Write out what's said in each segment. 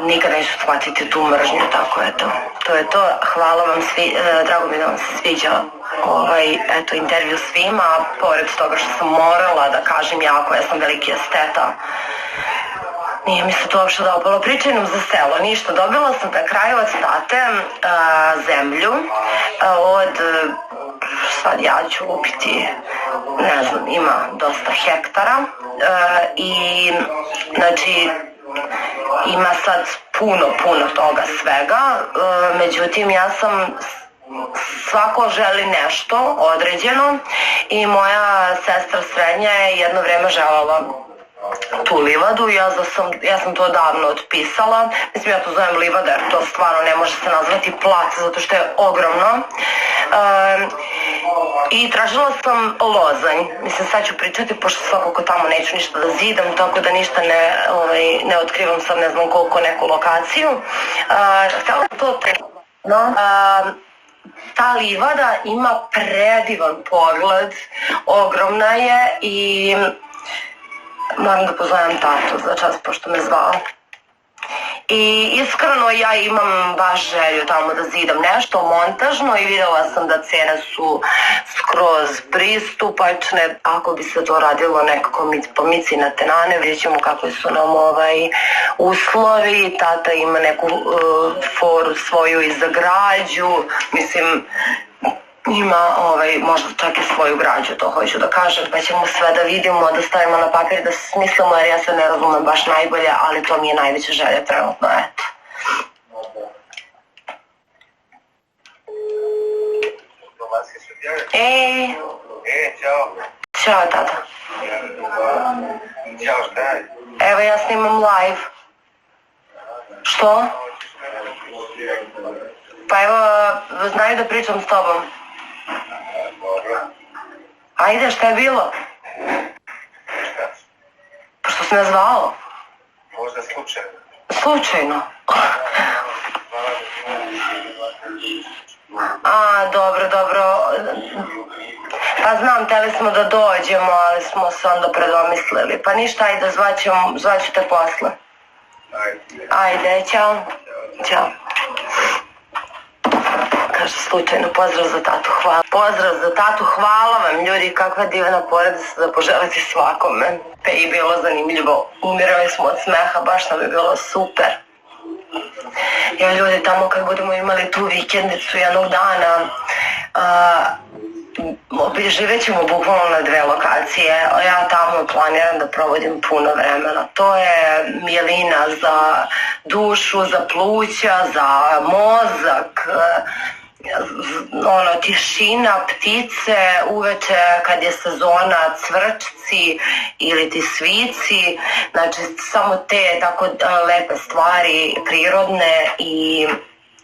nikada neću shvatiti tu mržnju, tako eto. To je to, hvala vam svi, drago mi da vam se sviđa intervju svima, pored toga što sam morala da kažem jako, ja sam veliki esteta. Nije mi se to uopšte dopalo, pričaj nam za selo, ništa, dobila sam na kraju od tate zemlju od, sad ja ću upiti, ne znam, ima dosta hektara i znači ima sad puno toga svega, međutim ja sam, svako želi nešto određeno i moja sestra srednja je jedno vreme želela tu livadu, ja sam to davno otpisala, mislim ja to zovem livada jer to stvarno ne može se nazvati plac zato što je ogromno i tražila sam lozanj, mislim sad ću pričati pošto svakako tamo neću ništa da zidam tako da ništa ne otkrivam sad ne znam koliko neku lokaciju, htjela sam to ta livada ima predivan pogled, ogromna je i moram da pozovem tatu za čas pošto me zvao. I iskreno ja imam baš želju tamo da zidam nešto montažno i vidjela sam da cene su skroz pristupačne. Ako bi se to radilo nekako po mici na tenane, vidjet ćemo kakvi su nam uslovi. Tata ima neku foru svoju i za građu. Mislim, ima možda čak i svoju građu, to hoću da kažem, pa ćemo sve da vidimo, da stavimo na papir, da se smislimo, jer ja se ne razumem baš najbolje, ali to mi je najveća želja trenutno, eto. Ej! Ćao. Ćao, tata. Ćao, šta je? Evo, ja snimam live. Što? Pa evo, znaju da pričam s tobom. Ajde, šta je bilo? Pošto si me zvao? Možda slučajno. Slučajno? Dobro. Pa znam, hteli smo da dođemo, ali smo se onda predomislili. Pa ništa, ajde, zvaću te posle. Ajde, ćao. Ćao. Kaže slučajno, pozdrav za tatu, hvala. Pozdrav za tatu, hvala vam ljudi, kakva divna porodica da poželiti svakome. Pa i bilo zanimljivo, umirali smo od smeha, baš nam je bilo super. Ja ljudi, tamo kad budemo imali tu vikendicu jednog dana, živet ćemo bukvalno na 2 lokacije, a ja tamo planiram da provodim puno vremena. To je milina za dušu, za pluća, za mozak, tišina, ptice, uveče kad je sezona, cvrčci ili ti svici, znači samo te tako lepe stvari, prirodne i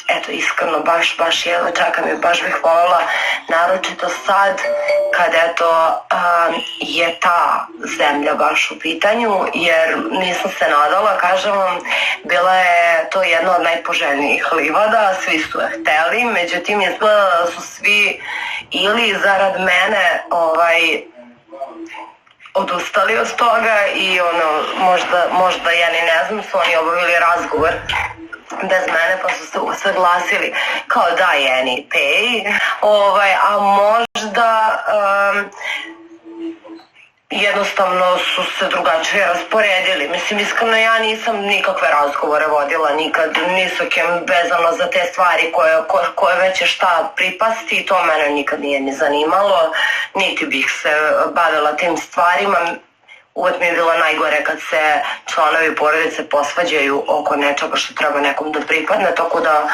eto, iskreno, baš jedno čekam i baš bih voljela, naročito sad kad eto je ta zemlja baš u pitanju, jer nisam se nadala, kažem vam, bila je to jedna od najpoželjnijih livada, svi su je hteli, međutim izgleda da su svi ili zarad mene odustali od toga i možda ja ni ne znam, su oni obavili razgovor bez mene pa su se usaglasili kao da Jenny pay, a možda jednostavno su se drugačije rasporedili. Mislim, iskreno ja nisam nikakve razgovore vodila nikad ni sa kim vezano za te stvari koje već je šta pripasti i to mene nikad nije ni zanimalo, niti bih se bavila tim stvarima. Uvijek mi je bilo najgore kad se članovi porodice posvađaju oko nečega što treba nekom da pripadne, tako da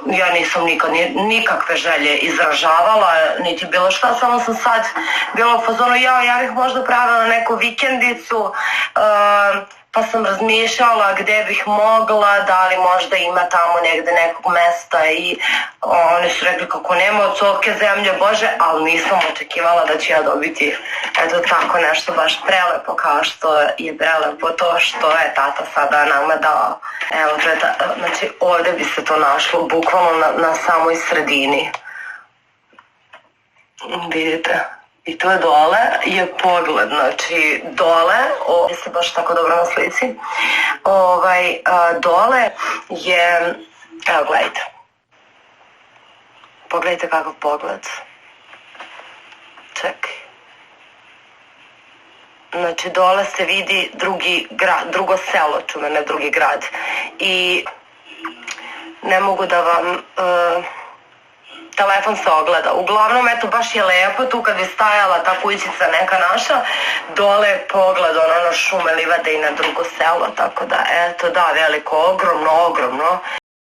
ja nisam nikad nikakve želje izražavala, niti bilo šta, samo sam sad bila u fazonu, ja bih možda pravila neku vikendicu, pa sam razmišljala gde bih mogla, da li možda ima tamo negde nekog mesta i oni su rekli kako nema od sovke zemlje, Bože, ali nisam očekivala da ću ja dobiti eto tako nešto baš prelepo kao što je prelepo to što je tata sada nama dao. Evo, znači ovde bi se to našlo bukvalno na samoj sredini. Vidite? I to je dole, je pogled, znači dole, ovdje se baš tako dobro na slici, Dole je, evo gledajte, pogledajte kakav pogled. Čekaj. Znači dole se vidi drugi grad, drugo selo, čuvene, drugi grad. I ne mogu da vam... telefon se ogleda. Uglavnom, eto, baš je lepo tu kad je stajala ta kućica neka naša, dole pogled na šume, livade i na drugo selo, tako da, eto, da, veliko, ogromno, ogromno.